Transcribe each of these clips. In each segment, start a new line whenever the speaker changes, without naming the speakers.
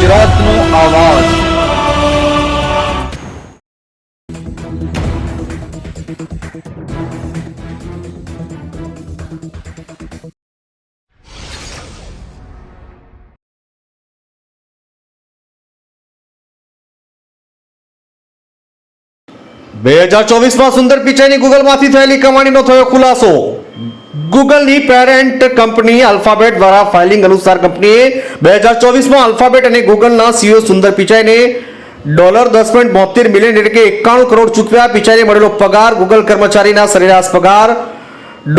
ગુજરાતનો આવાજ।
બે 2024 સુંદર પિચાઈની ગૂગલમાંથી થયેલી કમાણીનો થયો ખુલાસો। ગૂગલની પેરેન્ટ કંપની આલ્ફાબેટ દ્વારા ફાઇલિંગ અનુસાર કંપનીએ 2024 આલ્ફાબેટ અને ગૂગલના સીઈઓ સુંદર પિચાઈને $10.72 મિલિયન એટલે કે 91 કરોડ ચૂકવ્યા। પિચાઈને મળેલો પગાર ગૂગલ કર્મચારીના સરેરાશ પગાર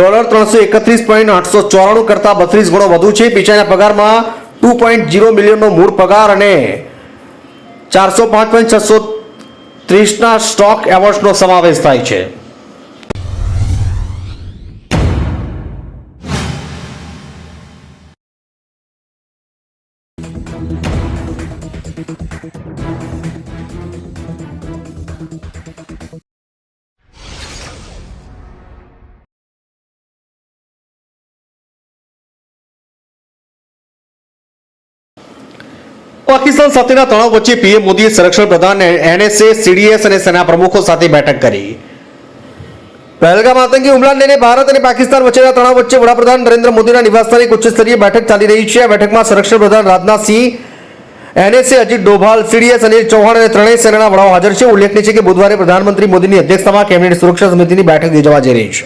$331.894 કરતા 32 ગણો વધુ છે। પિચાઈના પગારમાં 2.0 મિલિયનનો મૂળ પગાર અને 405.630 સ્ટોક એવોર્ડ્સનો સમાવેશ થાય છે। પાકિસ્તાન સાથેના તણાવ વચ્ચે પીએમ મોદીએ સંરક્ષણ પ્રધાન એનએસએ સીડીએસ અને સેના પ્રમુખો સાથે બેઠક કરી। પહેલગામ આતંકી હુમલાને લઈને ભારત અને પાકિસ્તાન વચ્ચેના તણાવ વચ્ચે વડાપ્રધાન નરેન્દ્ર મોદીના નિવાસસ્થાને એક ઉચ્ચસ્તરીય બેઠક ચાલી રહી છે। આ બેઠકમાં સંરક્ષણ પ્રધાન રાજનાથસિંહ, એનએસએ અજીત ડોભાલ, સીડીએસ અનિલ ચૌહાણ અને ત્રણેય સેનાના વડાઓ હાજર છે। ઉલ્લેખનીય છે કે બુધવારે પ્રધાનમંત્રી મોદીની અધ્યક્ષતામાં કેબિનેટ સુરક્ષા સમિતિની બેઠક યોજવા જઈ રહી છે।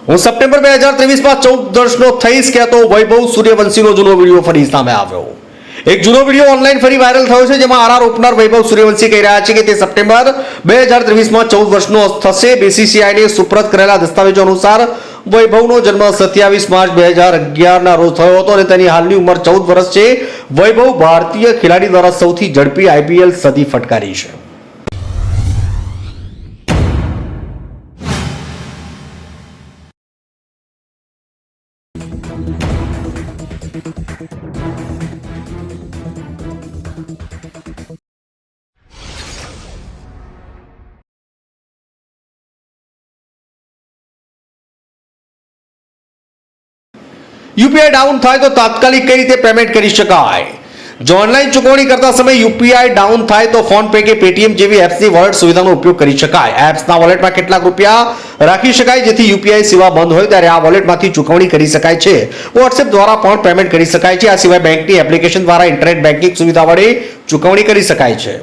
હું સપ્ટેમ્બર 2023 14 વર્ષનો થઈશ કહેતો વૈભવ સૂર્યવંશીનો જૂનો વિડીયો ફરી સામે આવ્યો। એક જૂનો વિડીયો ઓનલાઈન ફરી વાયરલ થયો છે, જેમાં આરઆર ઓપનર વૈભવ સૂર્યવંશી કહી રહ્યા છે કે તે સપ્ટેમ્બર 2023 14 વર્ષનો થશે। બીસીસીઆઈને સુપ્રત કરેલા દસ્તાવેજો અનુસાર વૈભવનો જન્મ 27 માર્ચ 2011 રોજ થયો હતો અને તેની હાલની ઉંમર 14 વર્ષ છે। વૈભવ ભારતીય ખેલાડી દ્વારા સૌથી ઝડપી આઈપીએલ સદી ફટકારી છે। યુપીઆઈ ડાઉન થાય તો તાત્કાલિક કઈ રીતે પેમેન્ટ કરી શકાય? જો ઓનલાઈન ચૂકવણી કરતા સમયે યુપીઆઈ ડાઉન થાય તો ફોન પે કે પેટીએમ જેવી એપ્સની વોલેટ સુવિધાનો ઉપયોગ કરી શકાય। એપ્સના વોલેટમાં કેટલાક રૂપિયા રાખી શકાય, જેથી યુપીઆઈ સેવા બંધ હોય ત્યારે આ વોલેટમાંથી ચૂકવણી કરી શકાય છે। વોટ્સએપ દ્વારા પણ પેમેન્ટ કરી શકાય છે। આ સિવાય બેંકની એપ્લિકેશન દ્વારા ઇન્ટરનેટ બેન્કિંગ સુવિધા વડે ચૂકવણી કરી શકાય છે।